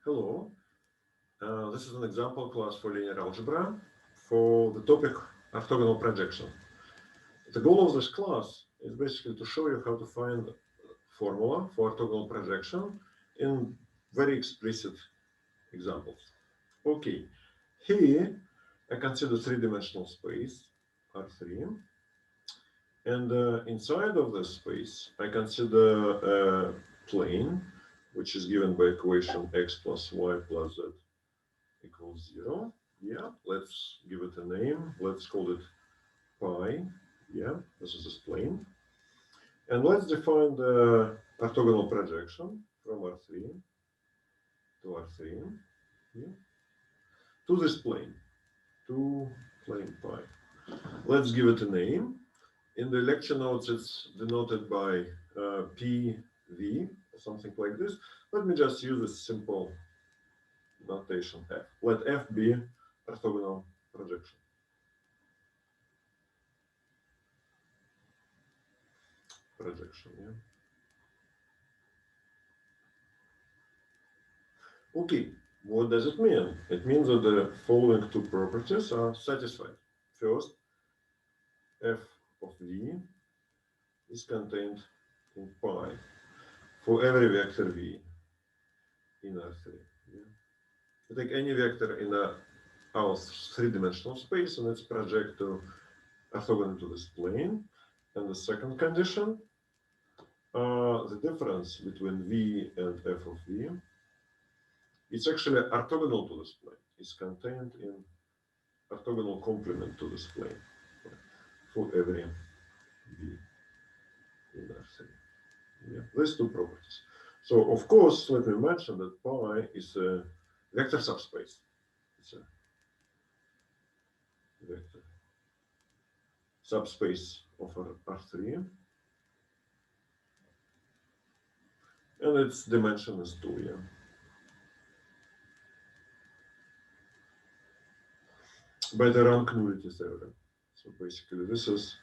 Hello, this is an example class for linear algebra for the topic orthogonal projection. The goal of this class is basically to show you how to find formula for orthogonal projection in very explicit examples. Okay, here I consider three-dimensional space R3, and inside of this space I consider a plane which is given by equation x plus y plus z equals 0. Yeah, let's give it a name. Let's call it pi. Yeah, this is this plane. And let's define the orthogonal projection from R3 to R3. Yeah, to this plane, to plane pi. Let's give it a name. In the lecture notes, it's denoted by PV or something like this. Let me just use a simple notation F. Let F be orthogonal projection. Yeah. Okay, what does it mean? It means that the following two properties are satisfied. First, f of v is contained in pi for every vector v in R3. Yeah. You take any vector in our three-dimensional space and it's project to orthogonal to this plane. And the second condition, the difference between v and f of v, it's actually orthogonal to this plane. It's contained in orthogonal complement to this plane for every v in R3. Yeah, these two properties. So of course, let me mention that pi is a vector subspace. It's a vector subspace of R3, and its dimension is 2. Yeah. By the rank nullity theorem. So basically, this is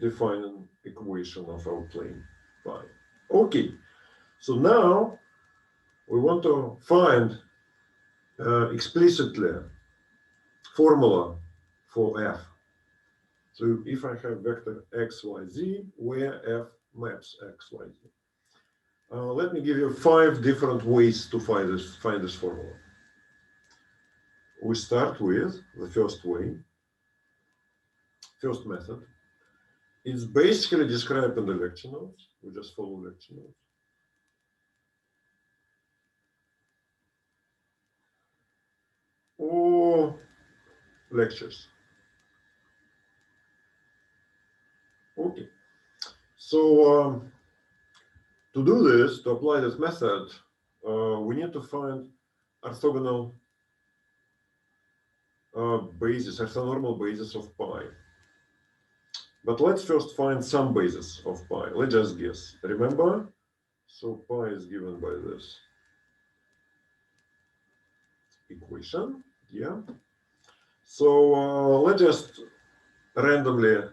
defining equation of our plane pi. Okay, so now we want to find explicitly formula for f. So if I have vector x, y, z, where f maps x, y, z. Let me give you 5 different ways to find this formula. We start with the first way, first method. It's basically described in the lecture notes. We just follow lecture notes. Or lectures. Okay. So to do this, to apply this method, we need to find orthogonal basis, orthonormal basis of pi. But let's first find some basis of pi. Let's just guess. Remember? So pi is given by this equation. Yeah. So let's just randomly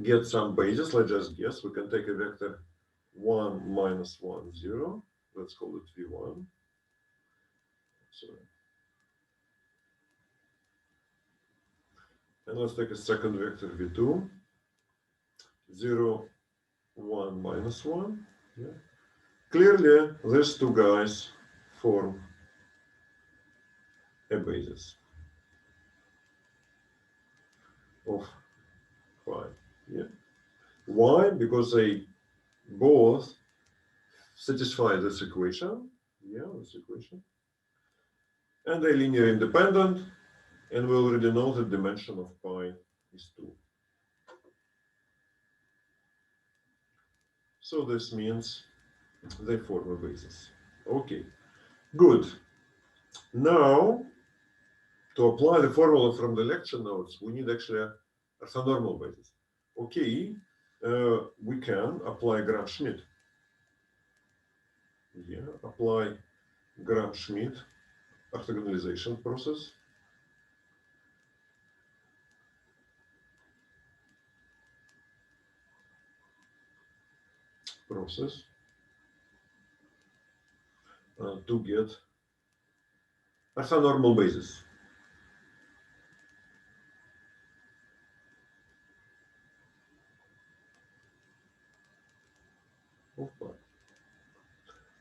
get some basis. Let's just guess. We can take a vector 1, minus 1, 0. Let's call it v1. Sorry. And let's take a second vector v2. 0, 1, minus 1. Yeah. Clearly, these two guys form a basis of pi. Yeah. Why? Because they both satisfy this equation. Yeah, this equation. And they're linear independent. And we already know the dimension of pi is 2. So this means they form a basis. Okay, good. Now, to apply the formula from the lecture notes, we need actually a orthonormal basis. Okay, we can apply Gram-Schmidt. Yeah, apply Gram-Schmidt orthogonalization process. To get orthonormal basis.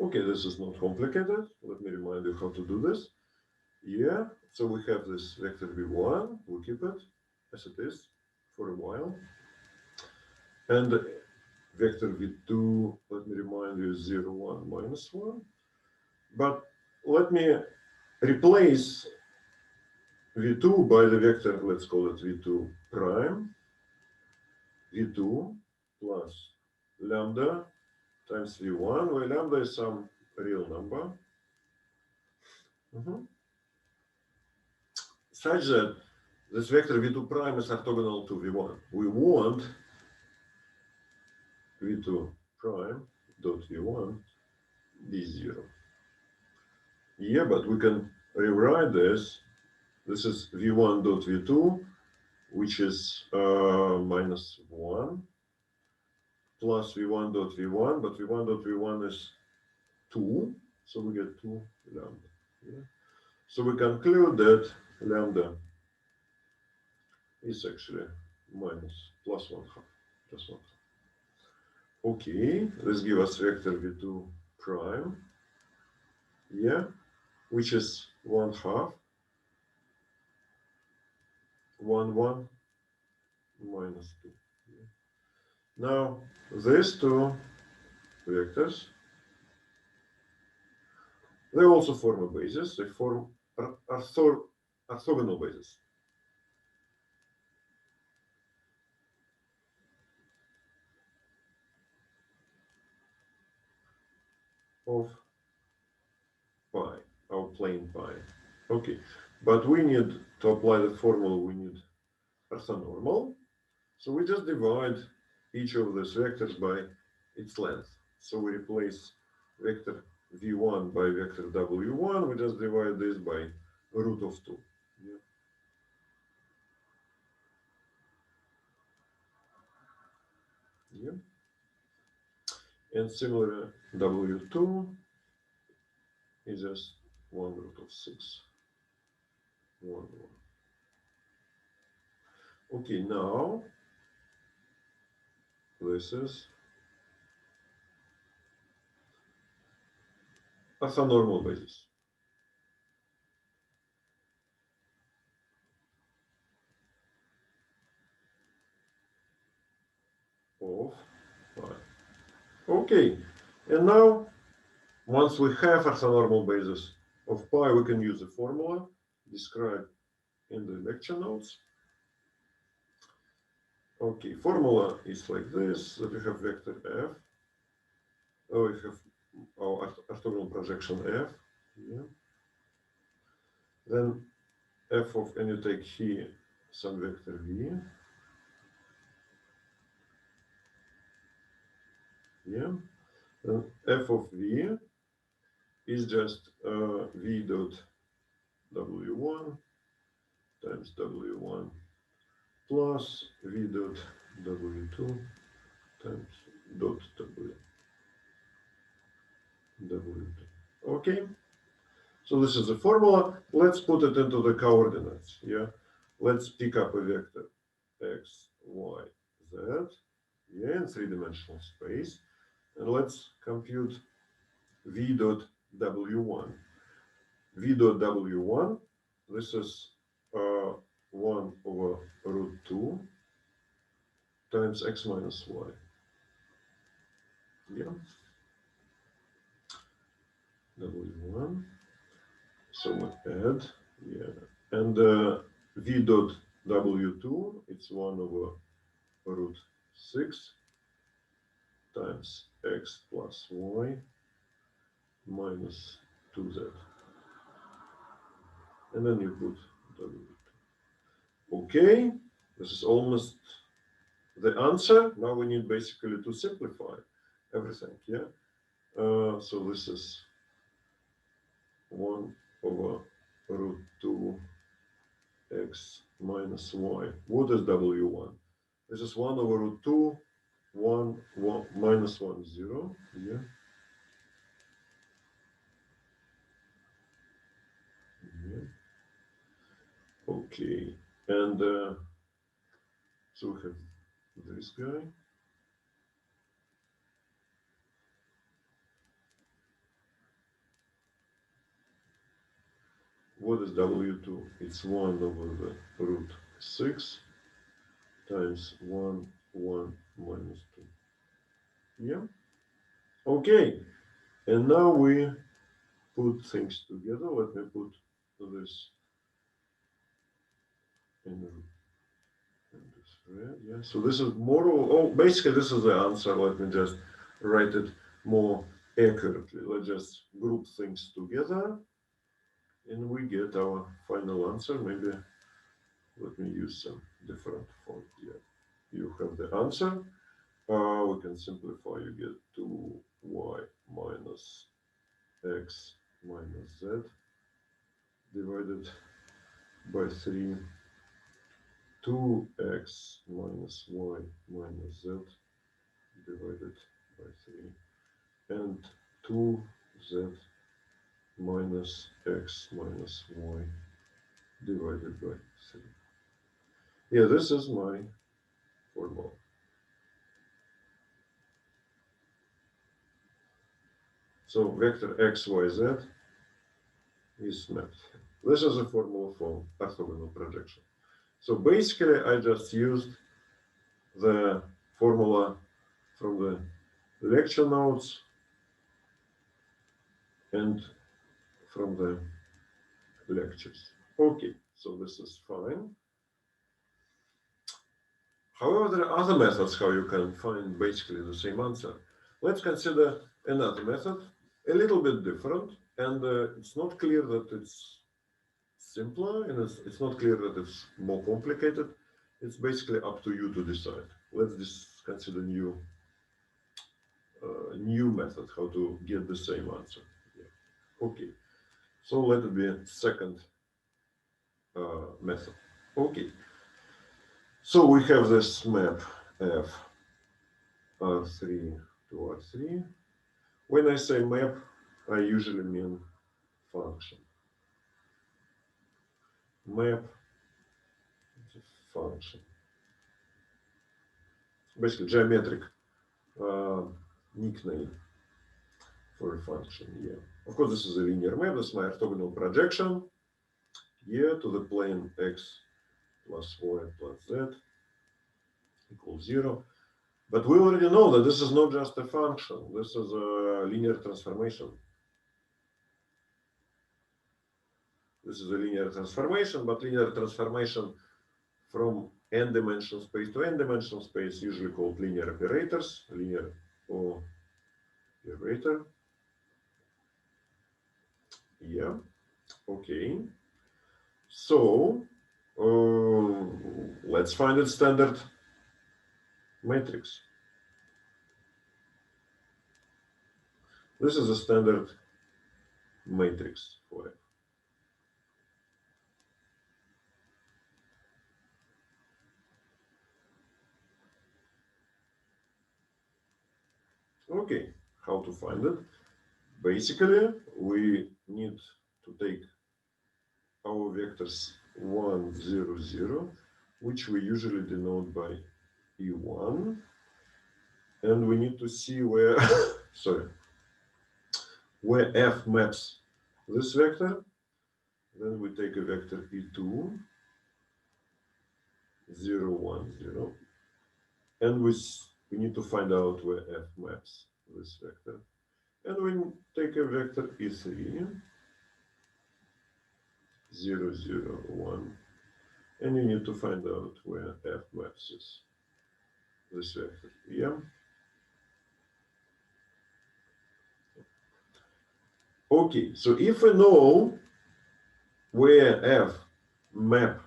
Okay, this is not complicated. Let me remind you how to do this. Yeah, so we have this vector v1, we keep it as it is for a while. And vector v2, let me remind you, is 0, 1, minus 1. But let me replace v2 by the vector, let's call it v2 prime, v2 plus lambda times v1, where lambda is some real number. Such that this vector v2 prime is orthogonal to v1. We want v2 prime dot v1 be 0. Yeah, but we can rewrite this. This is v1 dot v2, which is minus 1, plus v1 dot v1, but v1 dot v1 is 2, so we get 2 lambda. Yeah. So we conclude that lambda is actually minus plus 1 half, just 1 half. Okay, this gives us vector v2 prime, yeah, which is 1 half, 1, 1, minus 2. Yeah. Now, these two vectors, they also form a basis, they form orthogonal basis. Of pi, our plane pi. Okay, but we need to apply the formula, we need orthonormal. So we just divide each of these vectors by its length. So we replace vector v1 by vector w1, we just divide this by root of 2. Yeah. Yeah. And similarly, w2 is just 1 root of 6. 1, 1. Okay, now this is orthonormal basis. Of pi. Okay, and now once we have orthonormal basis of pi, we can use the formula described in the lecture notes. Okay, formula is like this, that we have vector f. Oh, we have our orthogonal projection f. Yeah. Then f of, and you take here some vector v. Yeah. Then f of v is just v dot w1 times w1 plus v dot w2 times dot w2. Okay, so this is the formula. Let's put it into the coordinates. Yeah, let's pick up a vector x, y, z. Yeah, in three-dimensional space, and let's compute v dot w1. V dot w1. This is 1 over root 2 times x minus y. Yeah. W1. So we add, yeah. And v dot w2, it's 1 over root 6 times x plus y minus 2z. And then you put w2. Okay, this is almost the answer. Now we need basically to simplify everything, yeah? So this is 1 over root 2 x minus y. What is w1? This is 1 over root 2, 1, 1, minus 1, 0. Yeah. Okay, and so we have this guy. What is W2? It's 1 over the root 6 times 1, 1 minus 2. Yeah. Okay. And now we put things together. Let me put this in this red. Yeah. So this is more. Oh, basically this is the answer. Let me just write it more accurately. Let's just group things together, and we get our final answer. Maybe let me use some different font here. You have the answer. We can simplify. You get 2y minus x minus z divided by 3, 2x minus y minus z divided by 3, and 2z minus x minus y divided by 3. Yeah, this is my formula. So vector x, y, z is mapped. This is a formula for orthogonal projection. So basically, I just used the formula from the lecture notes and from the lectures. Okay, so this is fine. However, there are other methods how you can find basically the same answer. Let's consider another method, a little bit different, and it's not clear that it's simpler, and it's not clear that it's more complicated. It's basically up to you to decide. Let's just consider new method how to get the same answer. Yeah. Okay, so let it be second method. Okay, so we have this map f R3 to R3. When I say map, I usually mean function. Map is a function. Basically, geometric nickname for a function. Yeah. Of course, this is a linear map. This is my orthogonal projection. Yeah, to the plane x plus y plus z equals 0. But we already know that this is not just a function. This is a linear transformation. This is a linear transformation, but linear transformation from n-dimensional space to n-dimensional space, usually called linear operators, linear operator. Yeah, okay. So let's find a standard matrix. This is a standard matrix for it. Okay, how to find it? Basically, we need to take our vectors 1, 0, 0, which we usually denote by E1. And we need to see where, sorry, where f maps this vector. Then we take a vector E2, 0, 1, 0. And we need to find out where f maps this vector. And we take a vector E3, 0, 0, 1. And you need to find out where f maps this vector. Yeah. Okay, so if we know where f map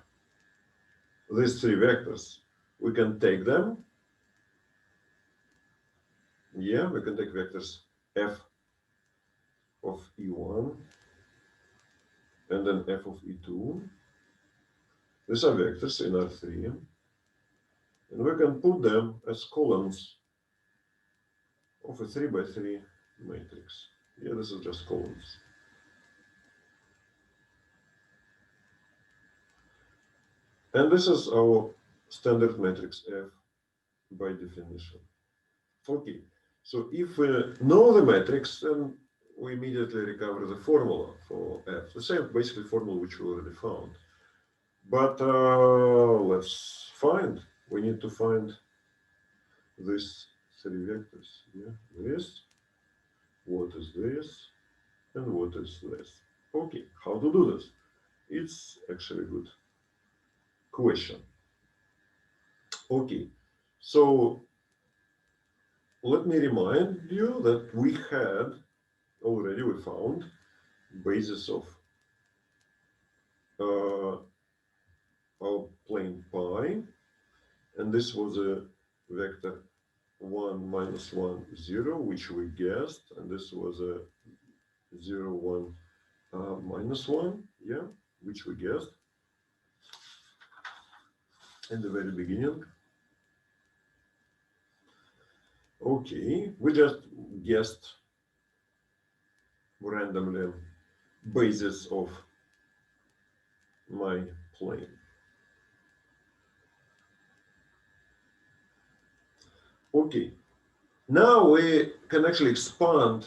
these three vectors, we can take them. Yeah, we can take vectors f of E1 and then f of E2. These are vectors in R3. And we can put them as columns of a 3 by 3 matrix. Yeah, this is just columns. And this is our standard matrix F by definition. Okay, so if we know the matrix, then we immediately recover the formula for F. The same basically formula which we already found. But let's find. We need to find these three vectors. Yeah, this, what is this, and what is this. Okay, how to do this? It's actually a good question. Okay, so let me remind you that we had already, we found basis of our plane pi, and this was a vector 1, -1, 0, which we guessed, and this was a 0, 1, -1, yeah, which we guessed in the very beginning. Okay, we just guessed randomly basis of my plane. Okay, now we can actually expand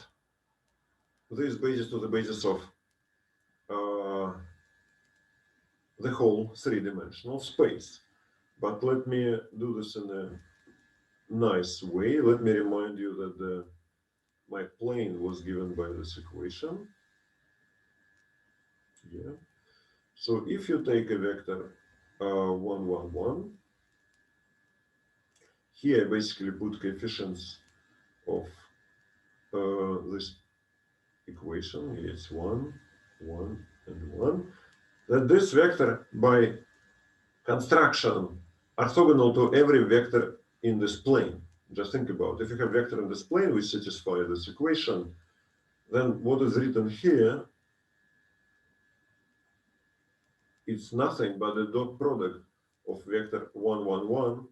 this basis to the basis of the whole three-dimensional space. But let me do this in a nice way. Let me remind you that my plane was given by this equation. Yeah. So if you take a vector 1, 1, 1, here I basically put coefficients of this equation. It's 1, 1, and 1. That this vector by construction orthogonal to every vector in this plane. Just think about it. If you have vector in this plane which satisfy this equation, then what is written here, it's nothing but the dot product of vector 1, 1, 1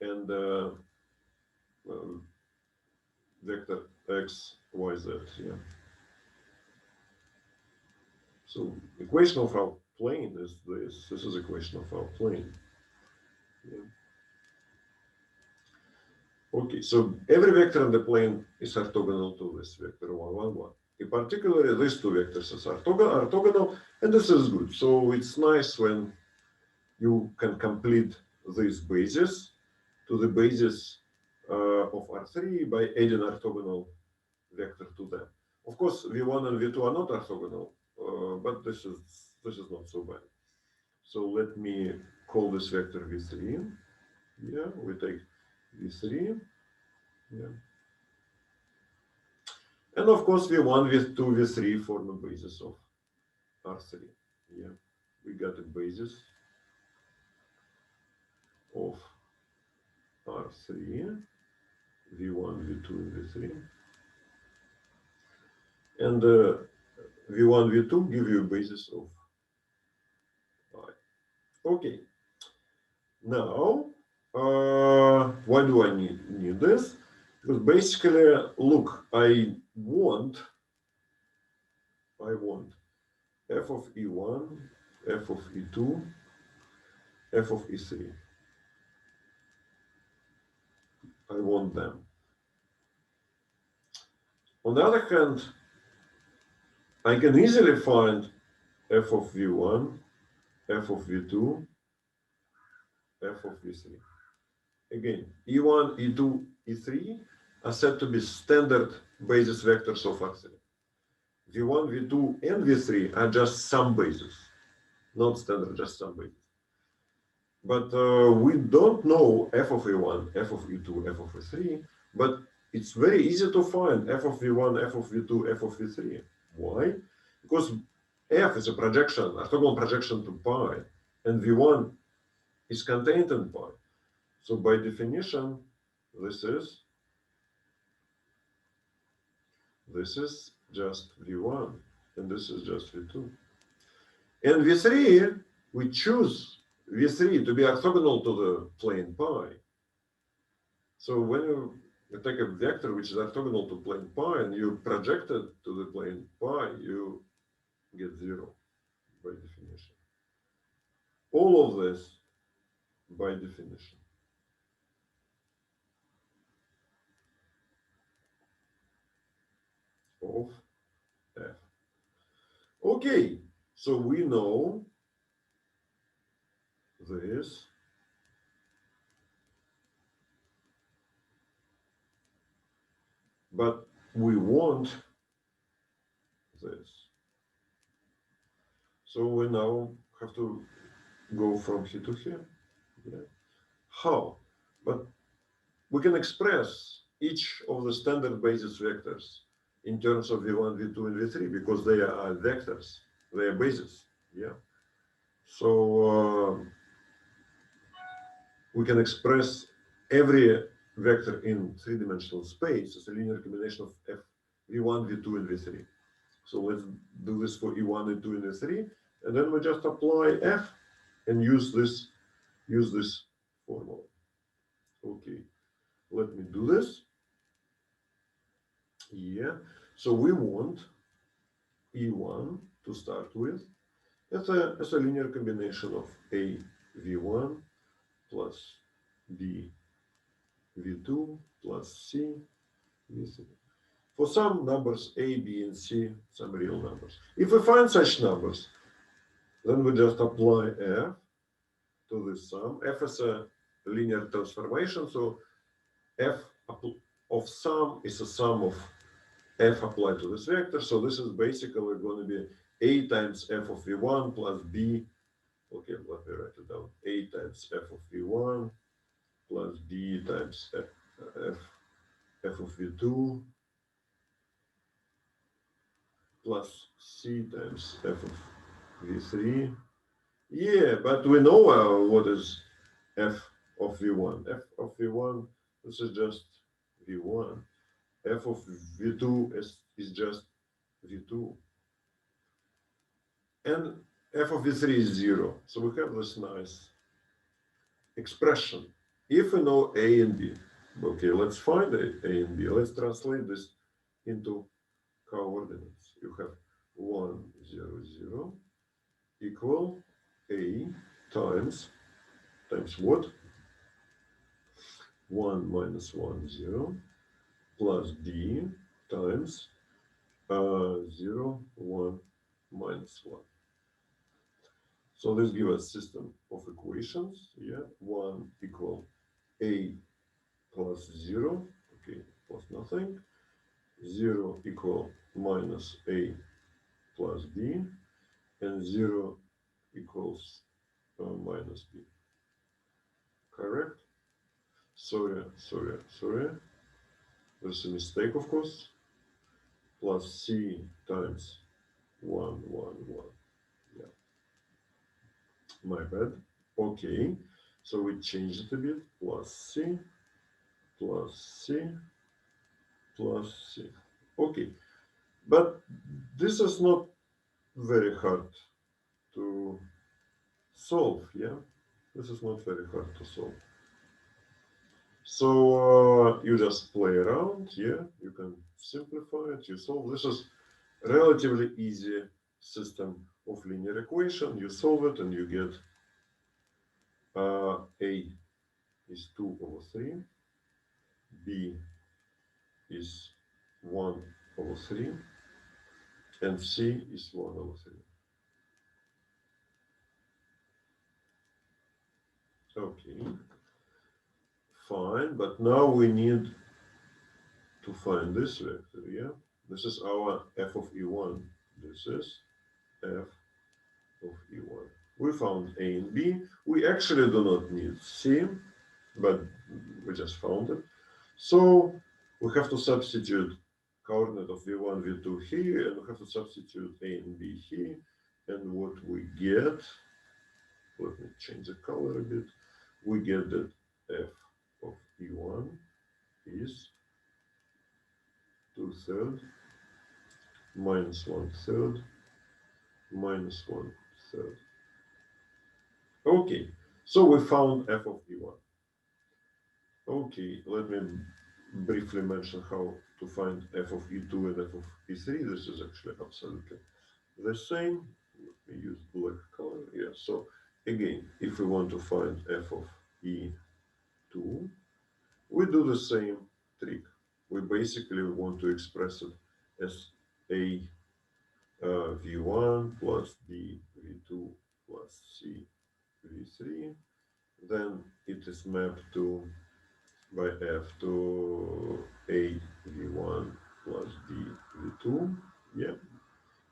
and vector x, y, z. Yeah. So equation of our plane is this. This is equation of our plane. Yeah. Okay, so every vector in the plane is orthogonal to this vector 1, 1, 1. In particular, these two vectors are orthogonal, and this is good. So it's nice when you can complete this basis to the basis of R3 by adding orthogonal vector to them. Of course, V1 and V2 are not orthogonal, but this is not so bad. So let me call this vector V3. Yeah, we take V3. Yeah. And of course, V1, V2, V3 form a basis of R3. Yeah, we got a basis of R3, V1, V2, and V3. And V1, V2 give you a basis of I. Okay. Now, why do I need this? Because basically, look, I want f of E1, f of E2, f of E3. I want them. On the other hand, I can easily find f of V1, f of V2, f of V3. Again, E1, E2, E3 are said to be standard basis vectors of R3. V1, V2, and V3 are just some bases, not standard, just some bases. But we don't know f of E1, f of E2, f of E3, but it's very easy to find f of V1, f of V2, f of V3. Why? Because f is a projection, orthogonal projection to pi, and V1 is contained in pi. So by definition, this is just V1, and this is just V2. And V3, we choose V3 to be orthogonal to the plane pi. So when you take a vector which is orthogonal to plane pi and you project it to the plane pi, you get 0 by definition. all of this by definition of f. Okay, so we know this, but we want this. So we now have to go from here to here. Yeah. How? But we can express each of the standard basis vectors in terms of v1, v2, and v3 because they are vectors, they are bases. Yeah. So we can express every vector in three-dimensional space as a linear combination of f v1, v2, and v3. So let's do this for e1, e2, and e3, and then we just apply f and use this formula. Okay, let me do this. Yeah, so we want e1 to start with as a linear combination of a v1 plus b v2 plus c v3. For some numbers a, b, and c, some real numbers. If we find such numbers, then we just apply f to this sum. F is a linear transformation, so f of sum is a sum of f applied to this vector. So this is basically going to be a times f of v1 plus b. Okay, let me write it down. A times f of v1 plus b times f of v2 plus c times f of v3. Yeah, but we know what is f of v1. F of v1, this is just v1. F of v2 is just v2. And f of v3 is 0. So we have this nice expression. If we know a and b, okay, let's find a and b. Let's translate this into coordinates. You have 1, 0, 0 equal a times what? 1 minus 1, 0 plus b times 0, 1 minus 1. So this gives us system of equations. Yeah, 1 equal a plus 0, okay, plus nothing. 0 equal minus a plus b, and 0 equals minus b. Correct? Sorry. There's a mistake, of course. Plus c times 1, 1, 1. Yeah. My bad. Okay. So we change it a bit. Plus c, plus c, plus c. Okay. But this is not very hard to solve. Yeah. This is not very hard to solve. So you just play around. Yeah. You can simplify it. You solve. This is relatively easy system of linear equation. You solve it and you get a is 2 over 3, b is 1 over 3, and c is 1 over 3. Okay, fine, but now we need to find this vector, yeah? This is our f of e1. This is f of e1. We found a and b. We actually do not need c, but we just found it. So we have to substitute coordinate of v1, v2 here, and we have to substitute a and b here. And what we get, let me change the color a bit, we get that f of e1 is 2/3 minus 1/3 minus 1/3. Okay, so we found f of e1. Okay, let me briefly mention how to find f of e2 and f of e3. This is actually absolutely the same. Let me use black color. Yeah, so again, if we want to find f of E2, we do the same trick. We basically want to express it as A V1 plus B V2 plus C V3. Then it is mapped to by F to A V1 plus B V2. Yeah.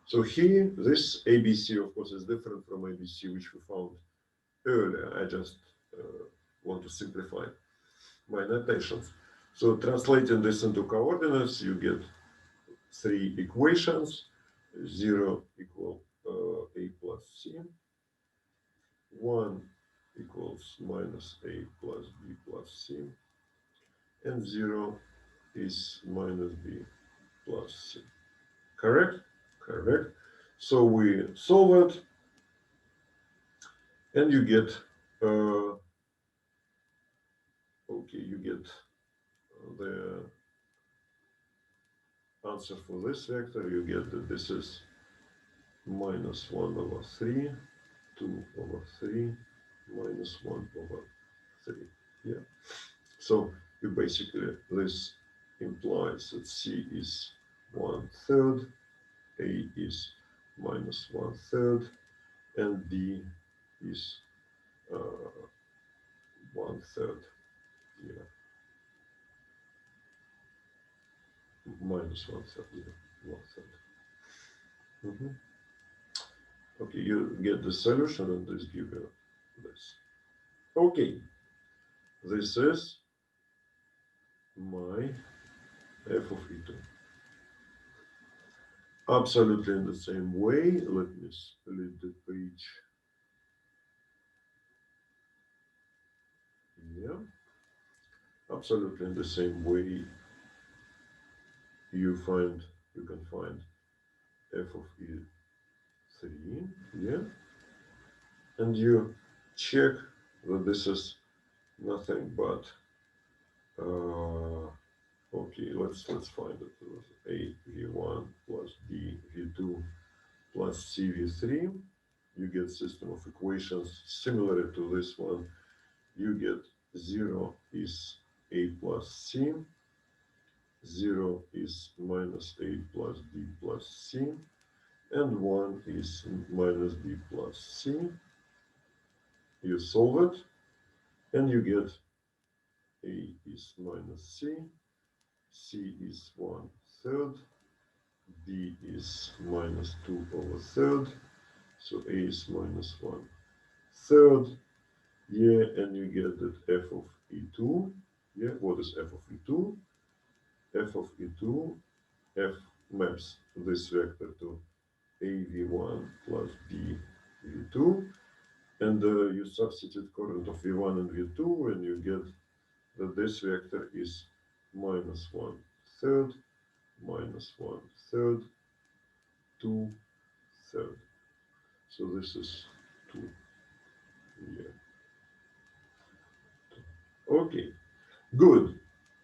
So here, this ABC, of course, is different from ABC, which we found earlier. I just want to simplify my notations. So translating this into coordinates, you get three equations. 0 equal A plus C. 1 equals minus A plus B plus C. And 0 is minus B plus C. Correct? Correct. So we solve it, and you get, okay, you get the answer for this vector. You get that this is minus 1 over 3, 2 over 3, minus 1 over 3. Yeah. So you basically, this implies that C is 1/3, A is minus 1/3, and B is 1/3. Yeah. Minus 1/3. Yeah. 1/3. Okay, you get the solution and this gives you this. Okay, this is my f of E2. Absolutely in the same way. Let me split the page. Yeah, absolutely in the same way you can find f of E3. Yeah, and you check that this is nothing but okay, let's find it. A V1 plus B V2 plus C V3. You get system of equations similar to this one. You get 0 is A plus C, 0 is minus A plus B plus C, and 1 is minus B plus C. You solve it, and you get A is minus C, C is 1/3, B is minus 2 over 3rd, so A is minus 1/3. Yeah, and you get that f of E2. Yeah, what is f of E2? F of E2, f maps this vector to AV1 plus BV2. And you substitute current of V1 and V2, and you get that this vector is minus 1/3, minus 1/3, 2/3. So this is 2. Yeah. Okay, good.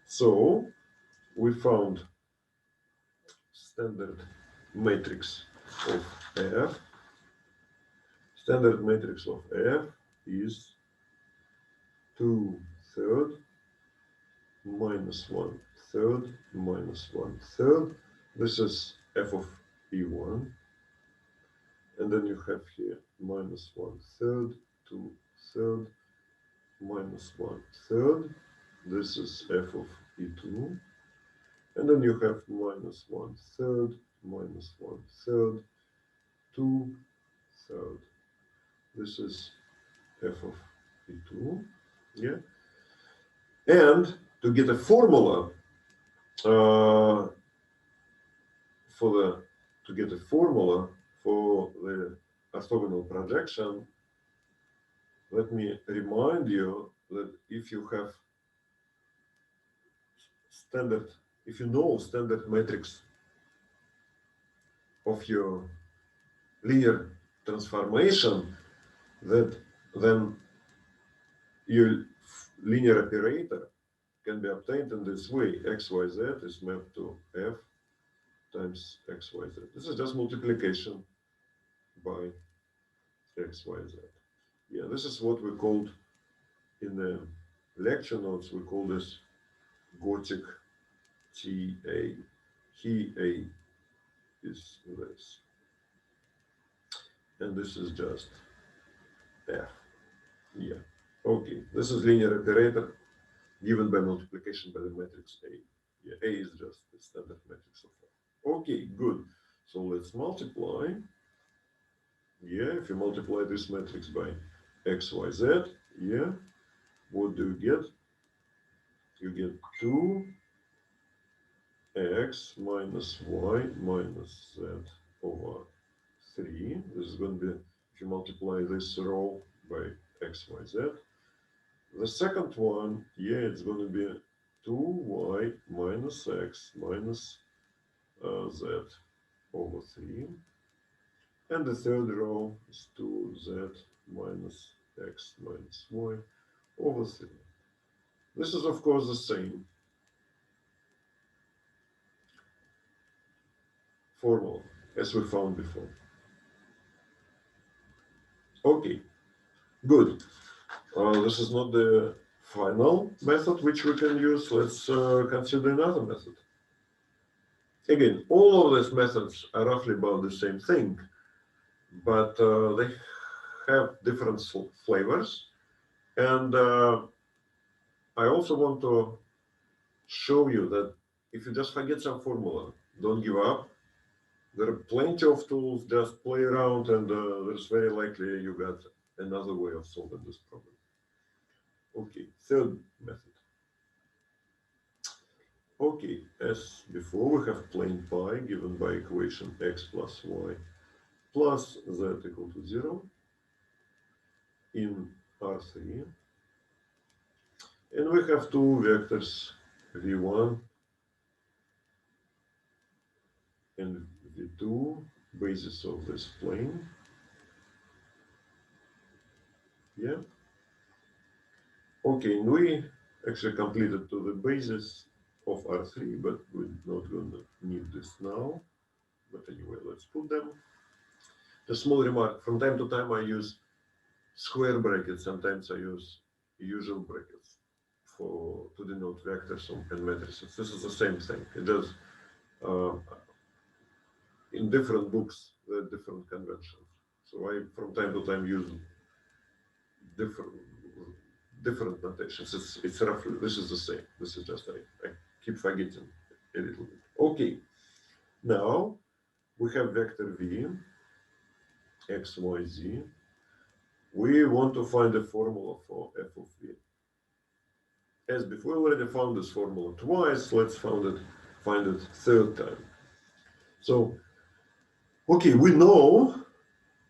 So we found standard matrix of F. Standard matrix of F is 2/3 minus 1/3 minus 1/3. This is F of E1. And then you have here minus 1/3, 2/3, minus 1/3. This is F of E2. And then you have minus 1/3, minus 1/3, 2/3. This is f of E2. Yeah. And to get a formula to get a formula for the orthogonal projection, let me remind you that if you have standard, if you know standard matrix of your linear transformation, that then your linear operator can be obtained in this way. X, Y, Z is mapped to F times X, Y, Z. This is just multiplication by X, Y, Z. Yeah, this is what we called in the lecture notes, we call this Gothic TA. He A is this. And this is just F. Yeah. Okay. This is linear operator given by multiplication by the matrix A. Yeah, A is just the standard matrix of F. Okay, good. So let's multiply. Yeah, if you multiply this matrix by X, Y, Z, yeah, what do you get? You get 2x minus y minus z over 3. This is going to be, if you multiply this row by x, y, z. The second one, yeah, it's going to be 2y minus x minus z over 3. And the third row is 2z minus x minus y over 3. This is, of course, the same formula as we found before. Okay, good. This is not the final method which we can use. Let's consider another method. Again, all of these methods are roughly about the same thing, but they have different flavors. And I also want to show you that if you just forget some formula, don't give up. There are plenty of tools, just play around, and there's very likely you got another way of solving this problem. Okay, third method. Okay, as before, we have plain pi given by equation x plus y plus z equal to 0 in R3. And we have two vectors, v1 and v2, basis of this plane. Yeah. Okay, and we actually completed to the basis of R3, but we're not going to need this now. But anyway, let's put them. A small remark, from time to time I use square brackets, sometimes I use usual brackets to denote vectors and matrices. This is the same thing. It does in different books, there are different conventions. So I from time to time use different notations. It's roughly, this is the same. This is just I keep forgetting a little bit. Okay, now we have vector v, x, y, z. We want to find a formula for f of v. As before, we already found this formula twice. Let's find it third time. So, okay, we know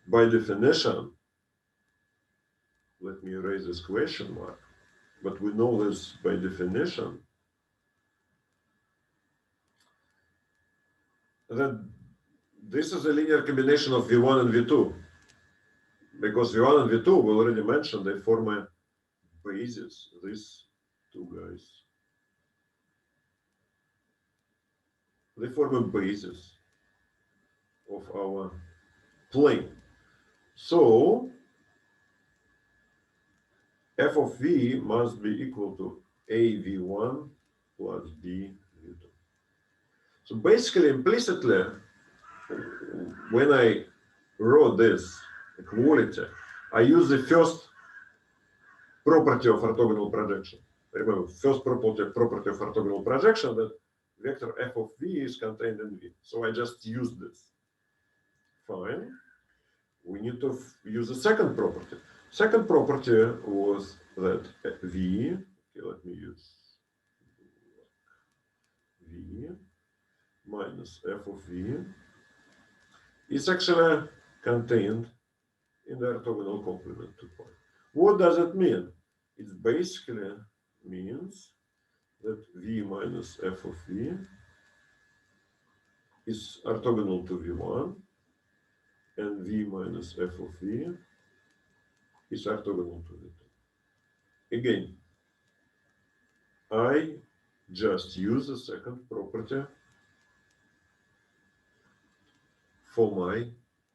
by definition, let me erase this question mark, but we know this by definition that this is a linear combination of v1 and v2. Because v1 and v2, we already mentioned, they form a basis, these two guys. They form a basis of our plane. So, f of v must be equal to av1 plus bv2. So basically, implicitly, when I wrote this equality, I use the first property of orthogonal projection. Remember, first property of orthogonal projection, that vector f of v is contained in v. So I just use this. Fine. We need to use the second property. Second property was that v, okay, let me use v minus f of v is actually contained in the orthogonal complement to pi. What does it mean? It basically means that v minus f of v is orthogonal to v1 and v minus f of v is orthogonal to v2. Again, I just use the second property for my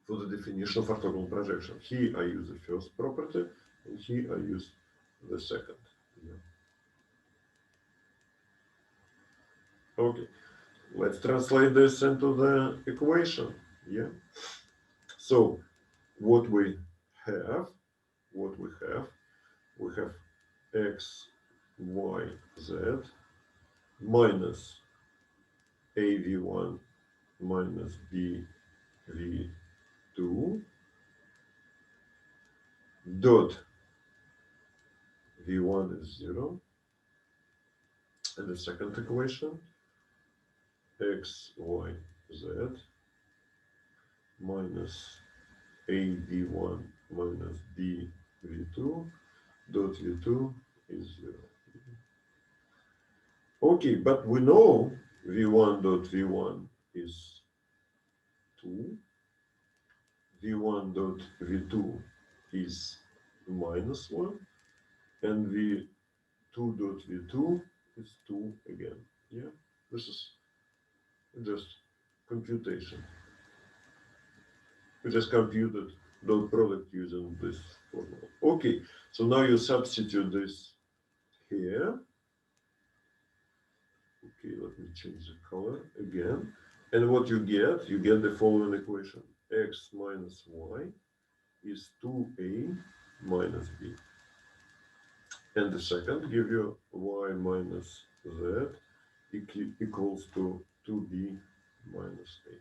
for the definition of orthogonal projection. Here I use the first property, and here I use the second. Yeah. Okay, let's translate this into the equation. Yeah. So what we have, we have x, y, z minus av1 minus bv2 dot v1 is 0, and the second equation x, y, z minus av1 minus bv2 dot v2 is 0. Okay, but we know v1 dot v1 is 2, v1 dot v2 is minus 1, and v2 dot v2 is 2 again. Yeah, this is just computation. We just computed dot product using this formula. Okay, so now you substitute this here. Okay, let me change the color again. And what you get the following equation. X minus y is 2a minus b. And the second give you y minus z equals to 2b minus a.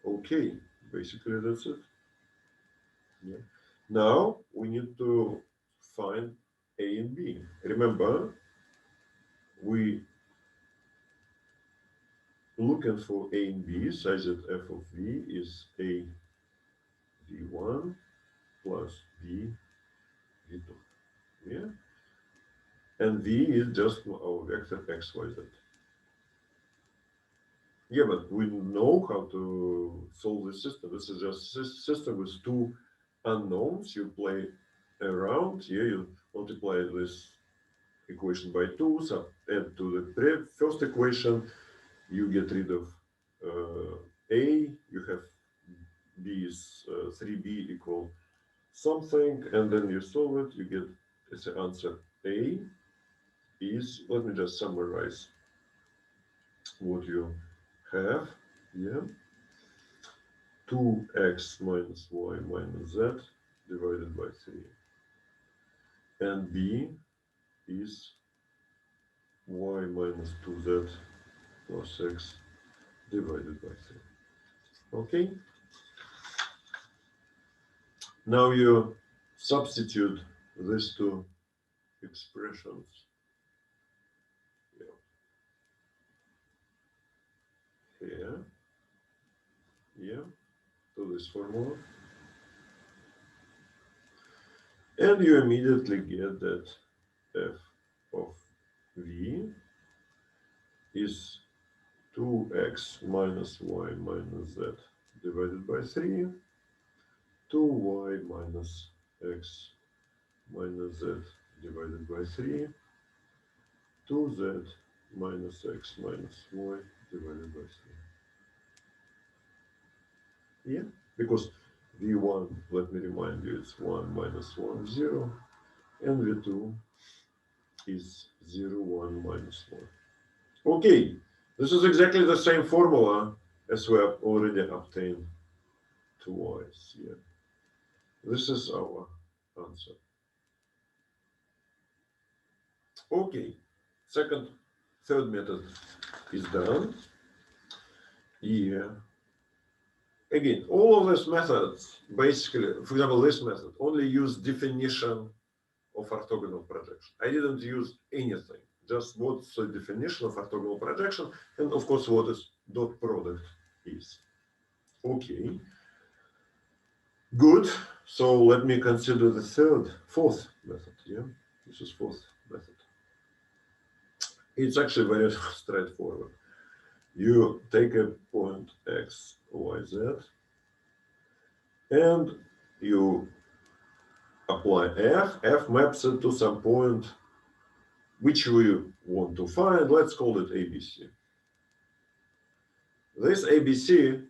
Okay, basically that's it. Yeah. Now we need to find a and b. Remember, we looking for a and b such that f of v is a v1 plus b v2. Yeah, and v is just our vector x, y, z. Yeah, but we know how to solve this system. This is just a system with two unknowns. You play around. Here you multiply this equation by 2, so add to the first equation, you get rid of a, you have b is 3b equal something, and then you solve it, you get as an answer a is, let me just summarize what you have. Yeah, 2x minus y minus z divided by 3, and b is y minus 2z plus x divided by 3. Okay, now you substitute these two expressions here, yeah, to this formula, and you immediately get that f of v is 2x minus y minus z divided by 3, 2y minus x minus z divided by 3, 2z minus x minus y divided by 3. Yeah, because v1, let me remind you, it's 1 minus 1, 0, and v2 is 0, 1 minus 1. Okay, this is exactly the same formula as we have already obtained twice. Yeah, this is our answer. Okay, third method is done. Yeah. Again, all of these methods, basically, for example, this method only use definition of orthogonal projection. I didn't use anything, just what's the definition of orthogonal projection, and of course, what is dot product is. Okay, good. So let me consider the fourth method. Yeah, this is fourth method. It's actually very straightforward. You take a point x, y, z, and you apply f. F maps it to some point which we want to find. Let's call it ABC. This ABC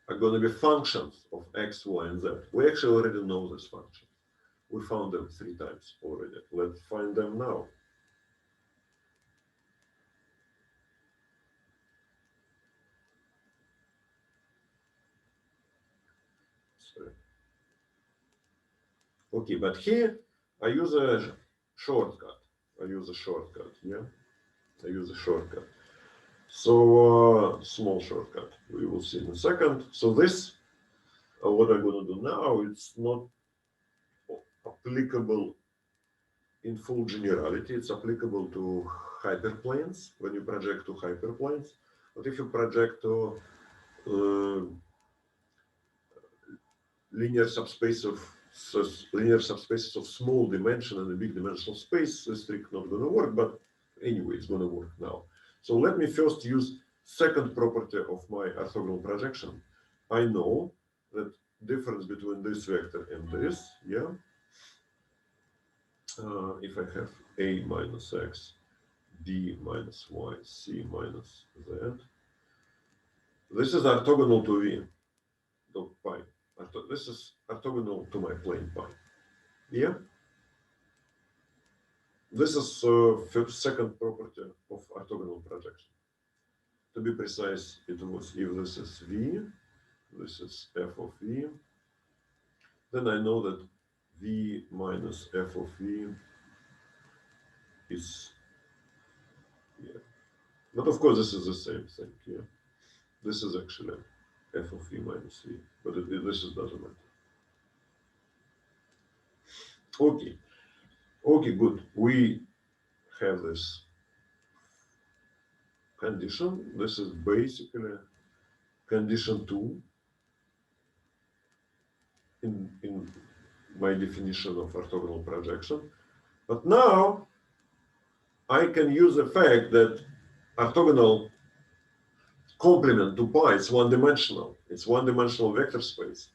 are going to be functions of x, y, and z. We actually already know this function. We found them 3 times already. Let's find them now. Sorry. Okay, but here I use a shortcut. Yeah? I use a shortcut. So, small shortcut. We will see in a second. So this, what I'm going to do now, it's not applicable in full generality. It's applicable to hyperplanes, when you project to hyperplanes. But if you project to uh, linear subspaces of small dimension and a big dimensional space, this trick not going to work, but anyway, it's going to work now. So let me first use second property of my orthogonal projection. I know that difference between this vector and this, yeah, if I have a minus x, b minus y, c minus z, this is orthogonal to v, to pi. This is orthogonal to my plane pi. Yeah. This is second property of orthogonal projection. To be precise, it was if this is v, this is f of v, then I know that v minus f of v is, yeah. But of course, this is the same thing, yeah. This is actually f of v minus v, but this doesn't matter. Okay, okay, good. We have this condition. This is basically condition 2 in my definition of orthogonal projection. But now I can use the fact that orthogonal complement to pi is one-dimensional. It's one-dimensional vector space.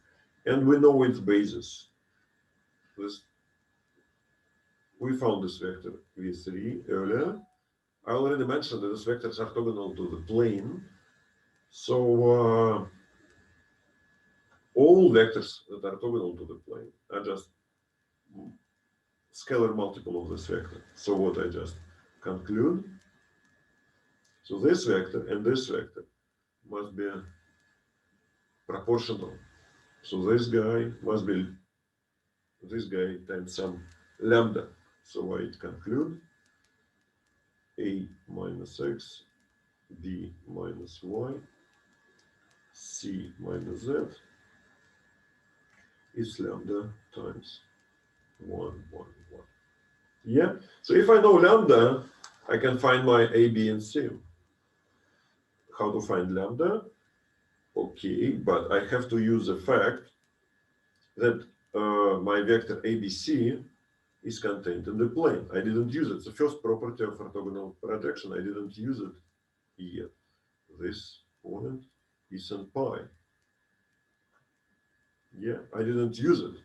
And we know its basis. We found this vector V3 earlier. I already mentioned that this vector is orthogonal to the plane. So all vectors that are orthogonal to the plane are just scalar multiple of this vector. So what I just conclude, so this vector and this vector must be proportional. So this guy must be this guy times some lambda. So I conclude a minus x, b minus y, c minus z is lambda times 1, 1, 1. Yeah. So if I know lambda, I can find my a, b, and c. How to find lambda? Okay, but I have to use the fact that my vector ABC is contained in the plane. I didn't use it. It's the first property of orthogonal projection. I didn't use it yet. This point is in pi. Yeah, I didn't use it.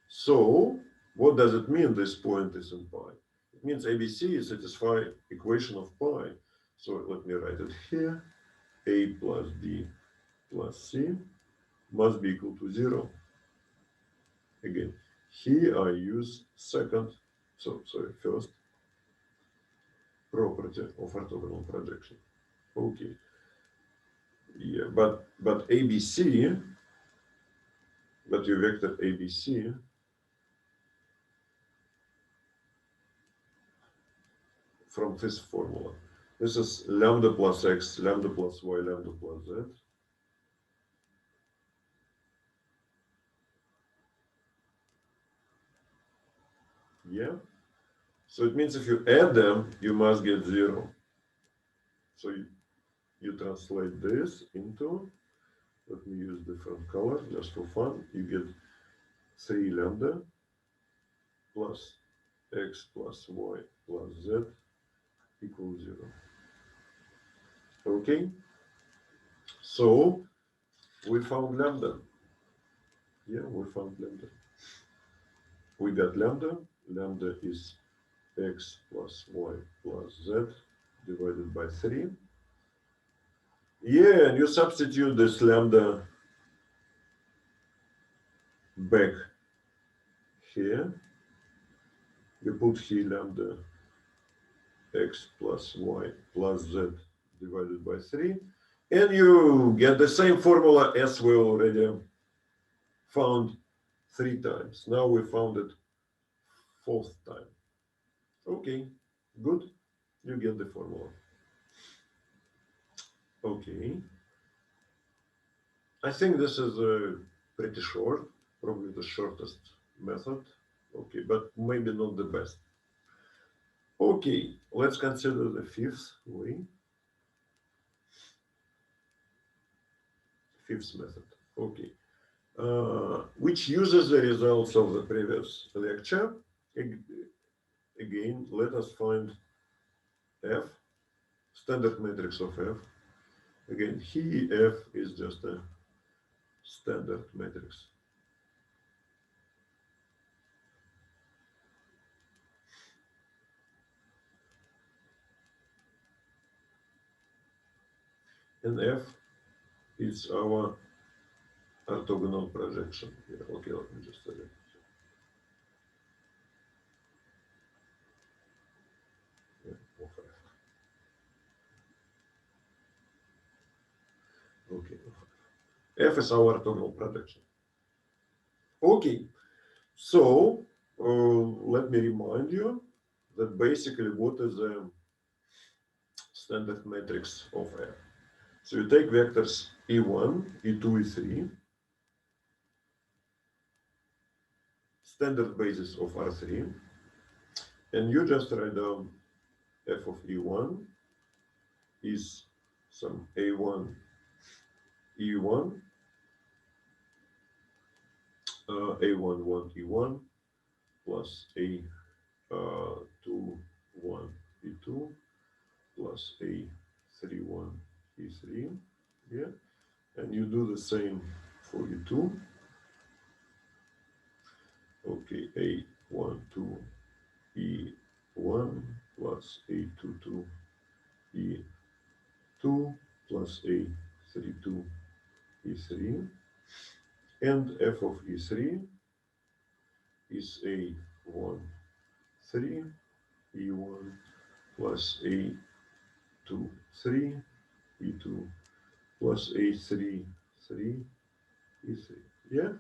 So what does it mean this point is in pi? It means ABC satisfies equation of pi. So let me write it here. A plus b plus c must be equal to 0. Again, here I use first property of orthogonal projection. Okay. Yeah, but ABC, but your vector ABC from this formula. This is lambda plus x, lambda plus y, lambda plus z. Yeah. So it means if you add them, you must get 0. So you translate this into, let me use different color just for fun. You get 3 lambda plus x plus y plus z equals 0. Okay. So we found lambda. Yeah, we found lambda. We got lambda. Lambda is x plus y plus z divided by 3. Yeah, and you substitute this lambda back here. You put here lambda x plus y plus z divided by 3. And you get the same formula as we already found 3 times. Now we found it 4th time. Okay, good. You get the formula. Okay. I think this is pretty short, probably the shortest method. Okay, but maybe not the best. Okay, let's consider the 5th way, 5th method. Okay, which uses the results of the previous lecture. Again, let us find f, standard matrix of f. Again, here f is just a standard matrix. And f is our orthogonal projection. Yeah, okay, let me just tell you. Yeah, of f. Okay, f is our orthogonal projection. Okay, so let me remind you that basically what is the standard matrix of f. So you take vectors e1, e2, e3, standard basis of R3, and you just write down f of e1 is some a1 e1, a1 1 e1 plus a 2 1 e2 plus a 3 1 e3. Yeah, and you do the same for e2. Okay, a1 2 e1 plus a2 2 e2 plus a3 2 e3, and f of e3 is a1 3 e1 plus a2 3 e2 plus a3 3 e3. Yeah,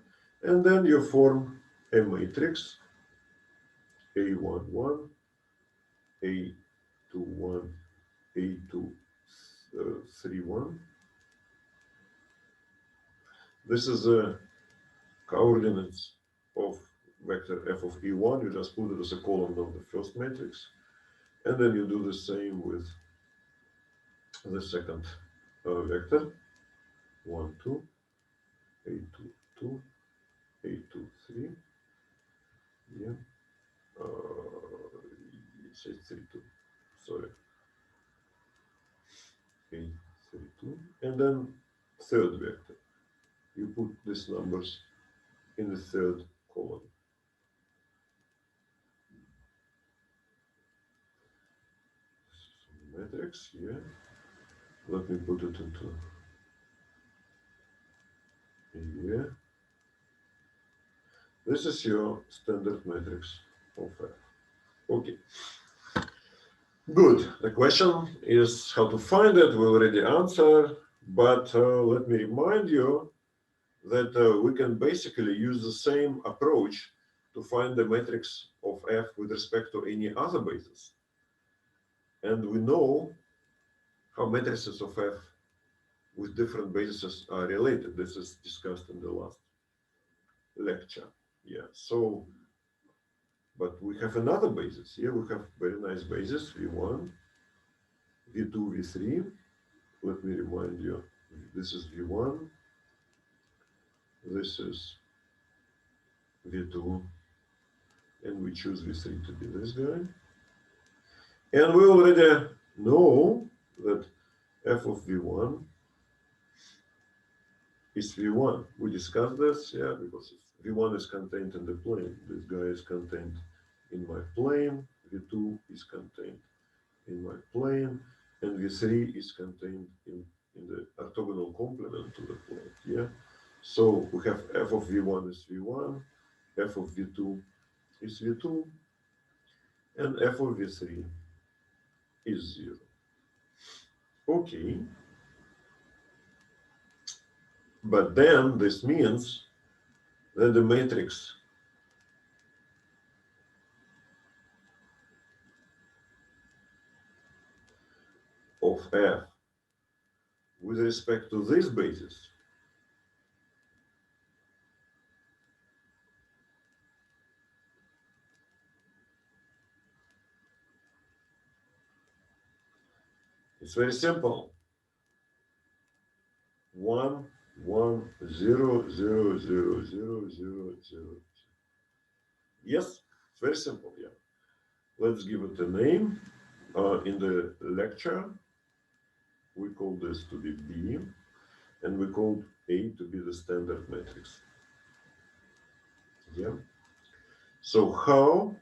and then you form a matrix a1 1 a2 1 a2 3 1. This is the coordinates of vector f of e1. You just put it as a column of the first matrix, and then you do the same with the second vector 1 2 a2 2 a2 3. Yeah, it's a3 2. Sorry, a3 2, and then third vector. You put these numbers in the third column. Matrix, yeah. Let me put it into here. This is your standard matrix of f. Okay. Good. The question is how to find it. We already answered, but let me remind you that we can basically use the same approach to find the matrix of f with respect to any other basis. And we know how matrices of f with different bases are related. This is discussed in the last lecture. Yeah. So, but we have another basis. Here we have very nice basis v1, v2, v3. Let me remind you, this is v1, this is v2, and we choose v3 to be this guy. And we already know that f of v1 is v1. We discussed this, yeah, because v1 is contained in the plane. This guy is contained in my plane, v2 is contained in my plane, and v3 is contained in in the orthogonal complement to the plot. Yeah. So we have f of v1 is v1, f of v2 is v2, and f of v3 is 0. Okay. But then this means that the matrix of f with respect to this basis is very simple. 1, 1, 0, 0, 0, 0, 0, 0. Yes, it's very simple. Yeah. Let's give it a name. In the lecture, we call this to be B, and we call A to be the standard matrix. Yeah. So how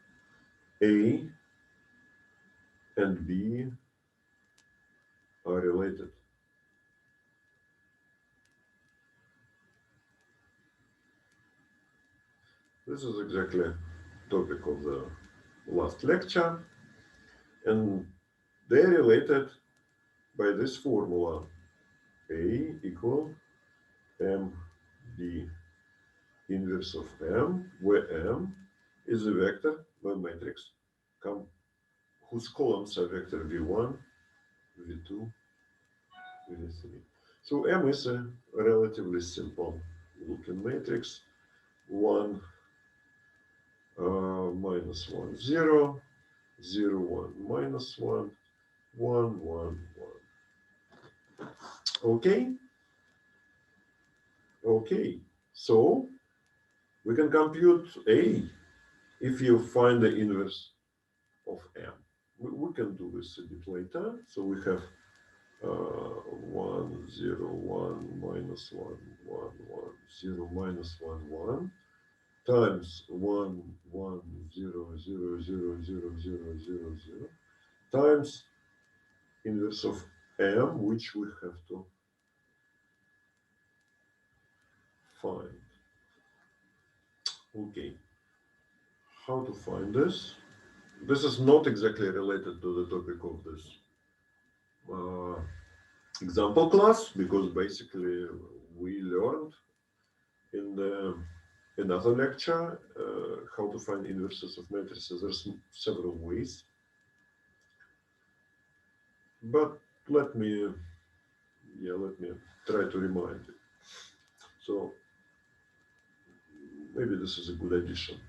A and B are related? This is exactly topic of the last lecture, and they're related by this formula: A equal MB inverse of M, where M is a vector, a matrix, whose columns are vector V1, V2, V3. So M is a relatively simple looking matrix. 1, minus 1, 0, 0, 1, minus 1, 1, 1, 1. Okay? Okay. So we can compute A if you find the inverse of M. We can do this a bit later. So we have 1, 0, 1, minus 1, 1, 1, 0, minus 1, 1 times 1, 1, 0, 0, 0, 0, 0, 0, 0 times inverse of M, which we have to find. Okay, how to find this? This is not exactly related to the topic of this example class, because basically we learned in the another lecture how to find inverses of matrices. There's several ways, but let me try to remind it. So maybe this is a good addition.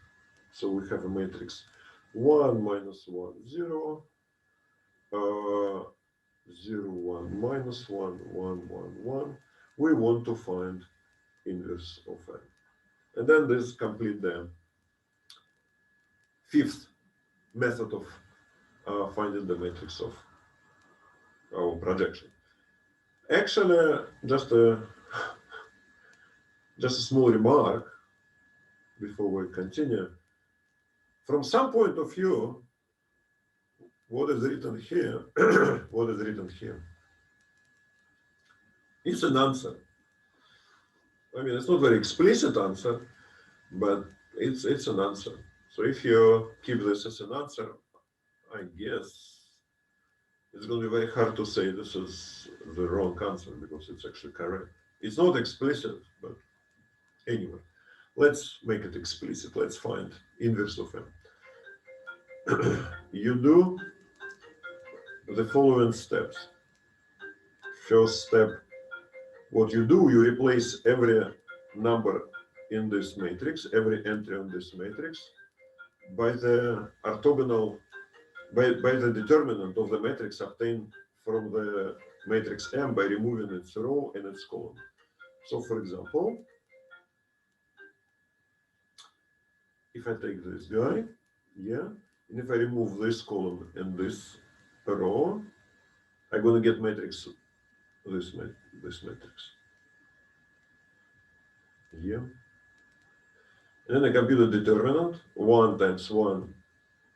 So we have a matrix 1, minus 1, 0, 0, 1, minus 1, 1, 1, 1. We want to find inverse of n. And then this complete the fifth method of finding the matrix of our projection. Actually, just a small remark before we continue. From some point of view, what is written here, what is written here, it's an answer. I mean, it's not very explicit answer, but it's an answer. So if you keep this as an answer, I guess it's going to be very hard to say this is the wrong answer, because it's actually correct. It's not explicit, but anyway, let's make it explicit. Let's find inverse of m. You do the following steps. First step, what you do, you replace every number in this matrix, every entry on this matrix, by the orthogonal, by the determinant of the matrix obtained from the matrix M by removing its row and its column. So for example, if I take this guy, yeah, and if I remove this column and this row, I'm going to get matrix, this matrix. Yeah. And then I compute the determinant, 1 times 1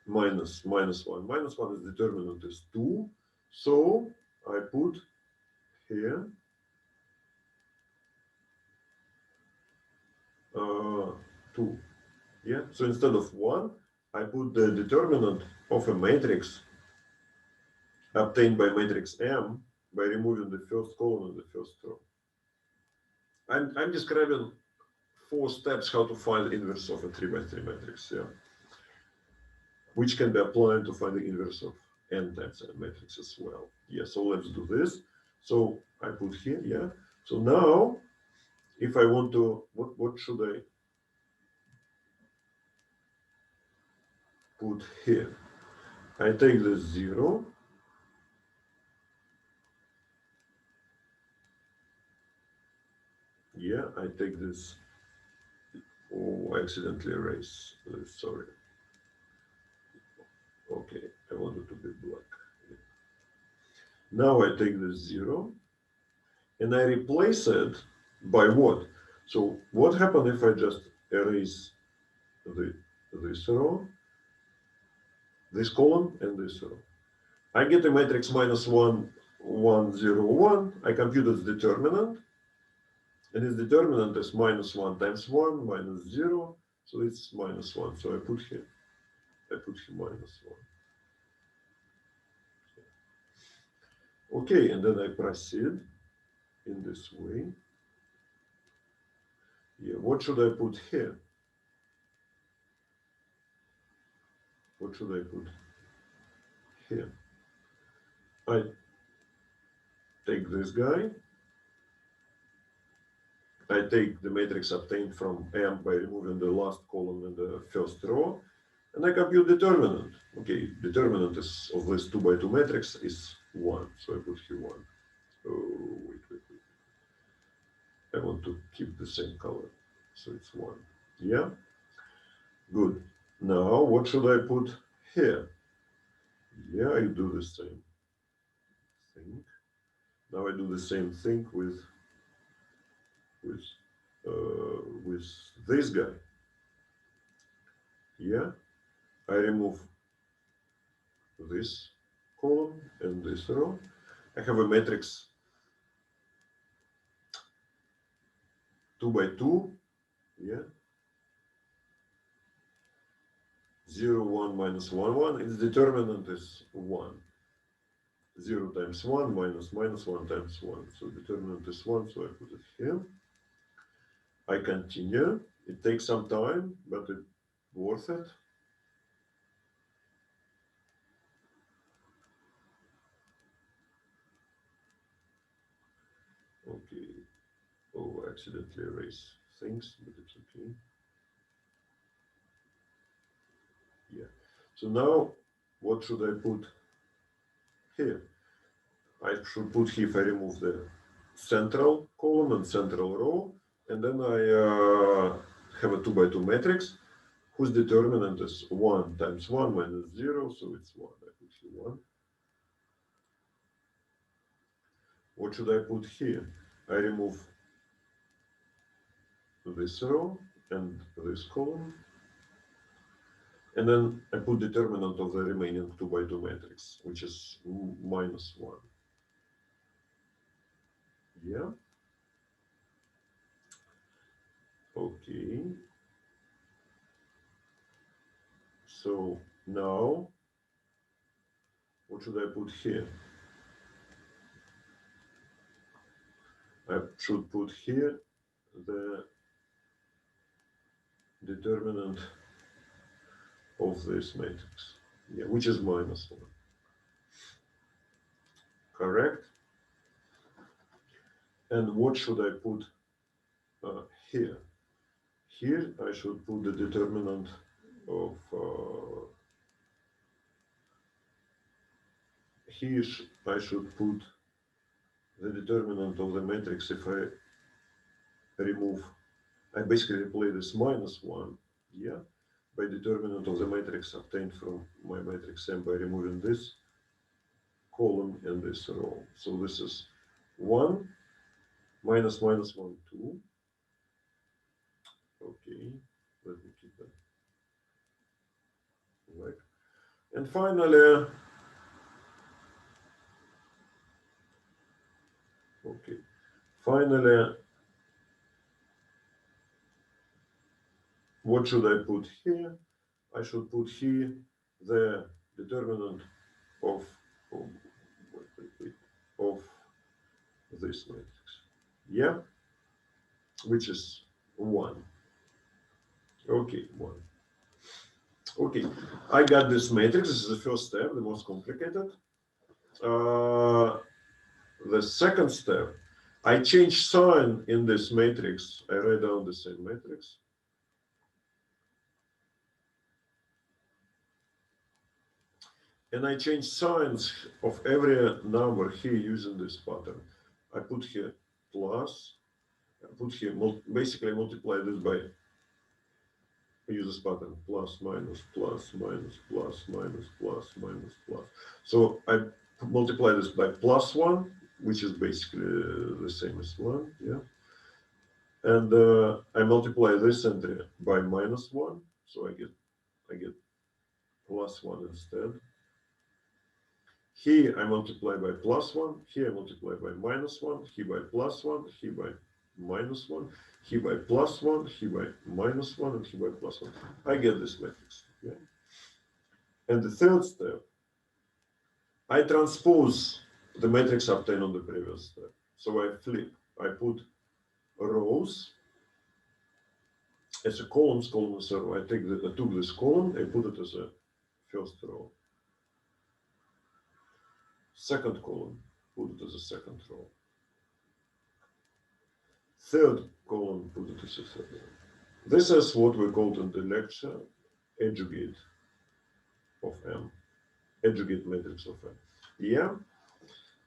minus 1. Minus 1 is determinant is 2. So I put here 2. Yeah, so instead of 1, I put the determinant of a matrix obtained by matrix M by removing the first column and the first row. I'm describing 4 steps how to find the inverse of a 3 by 3 matrix, yeah, which can be applied to find the inverse of n times n matrix as well. Yeah, so let's do this. So I put here, yeah. So now, if I want to, what should I put here? I take the 0. Yeah, I take this. Oh, I accidentally erased this, sorry. Okay, I wanted to be black. Now I take this 0 and I replace it by what? So what happens if I just erase this row, this column, and this row? I get a matrix minus 1, 1, 0, 1. I compute its determinant, and its determinant is minus 1 times 1 minus 0, so it's minus 1. So I put here minus 1. Okay, and then I proceed in this way. Yeah, what should I put here? What should I put here? I take this guy. I take the matrix obtained from M by removing the last column in the first row, and I compute determinant. Okay, determinant is of this 2 by 2 matrix is 1, so I put here 1. Oh, wait. I want to keep the same color, so it's 1. Yeah, good. Now, what should I put here? Yeah, I do the same thing. Now I do the same thing with this guy. Yeah, I remove this column and this row. I have a matrix 2 by 2. Yeah, 0, 1, minus 1, 1. Its determinant is 1. 0 times 1 minus 1 times 1. So determinant is 1, so I put it here. I continue. It takes some time, but it's worth it. Okay. Oh, I accidentally erased things, but it's okay. Yeah. So now, what should I put here? I should put here, if I remove the central column and central row, and then I have a 2 by 2 matrix whose determinant is 1 times 1 minus 0, so it's 1. I put here 1. What should I put here? I remove this row and this column, and then I put determinant of the remaining 2 by 2 matrix, which is minus 1. Yeah. Okay. So now, what should I put here? I should put here the determinant of this matrix, yeah, which is minus 1. Correct? And what should I put here? Here I should put the determinant of here I should put the determinant of the matrix if I remove, I basically replace this minus 1, yeah, by determinant of the matrix obtained from my matrix M by removing this column and this row. So this is 1 minus minus 1, 2. Okay, let me keep that right. And finally, okay, finally, what should I put here? I should put here the determinant of, of, of this matrix. Yeah, which is 1. Okay, 1. Okay, I got this matrix. This is the first step, the most complicated. The second step, I change sign in this matrix. I write down the same matrix. And I change signs of every number here using this pattern. I put here plus, I put here, basically multiply this by, use this pattern, plus, minus, plus, minus, plus, minus, plus, minus, plus. So I multiply this by plus 1, which is basically the same as 1, yeah. And I multiply this entry by minus 1, so I get plus 1 instead. Here I multiply by plus 1, here I multiply by minus 1, here by plus 1, here by minus 1, here by plus 1, here by minus 1, and here by plus 1. I get this matrix. Yeah? And the third step, I transpose the matrix obtained on the previous step. So I flip, I put rows as a column as a row. I took this column, I put it as a first row. Second column, put it as a second row. Third column, put it as a third row. This is what we called in the lecture adjugate of M, adjugate matrix of M. Yeah.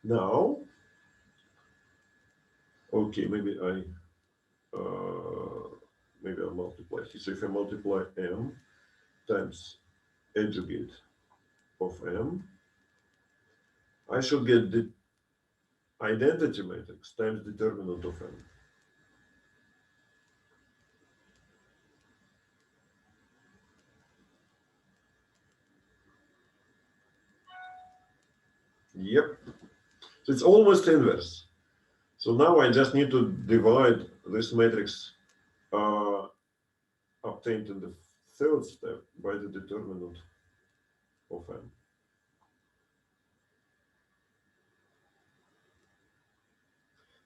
Now, okay, maybe I'll multiply here. So if I multiply M times adjugate of M, I should get the identity matrix times determinant of M. Yep. So it's almost inverse. So now I just need to divide this matrix obtained in the third step by the determinant of M.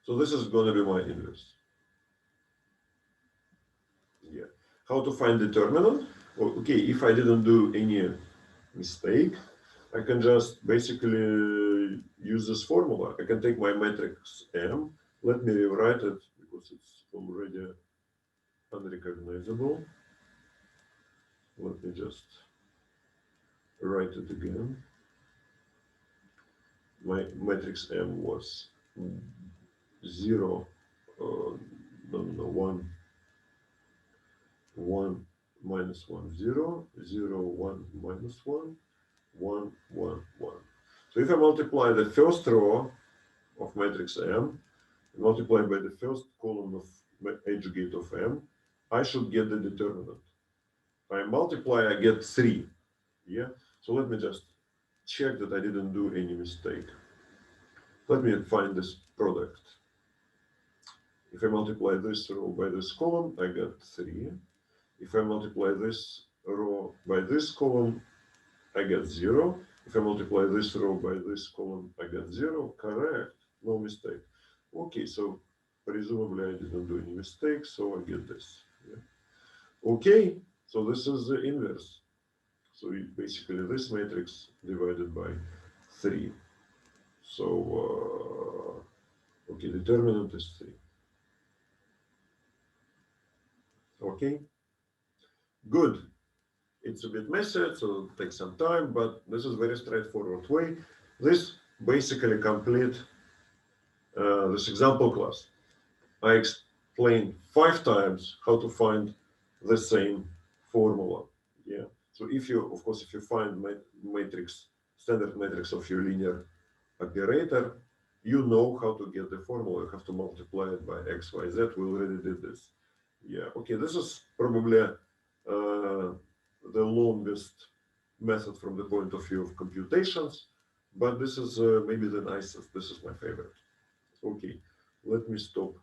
So this is going to be my inverse. Yeah. How to find determinant? Well, okay, if I didn't do any mistake, I can just basically use this formula. I can take my matrix M. Let me rewrite it because it's already unrecognizable. Let me just write it again. My matrix M was 0, 1, 1, minus 1, 0, 0, 1, minus 1, 1, 1, 1. So if I multiply the first row of matrix M, multiply by the first column of adjugate of M, I should get the determinant. I multiply, I get 3. Yeah. So let me just check that I didn't do any mistake. Let me find this product. If I multiply this row by this column, I get 3. If I multiply this row by this column, I get 0. If I multiply this row by this column, I get 0. Correct. No mistake. Okay, so presumably I didn't do any mistakes, so I get this. Yeah. Okay, so this is the inverse. So basically this matrix divided by 3. So, okay, determinant is 3. Okay, good. It's a bit messy, so it'll take some time, but this is very straightforward way. This basically complete this example class. I explained 5 times how to find the same formula. Yeah. So if you, of course, if you find matrix, standard matrix of your linear operator, you know how to get the formula. You have to multiply it by x, y, z. We already did this. Yeah. Okay. This is probably the longest method from the point of view of computations, but this is maybe the nicest. This is my favorite. Okay. Let me stop.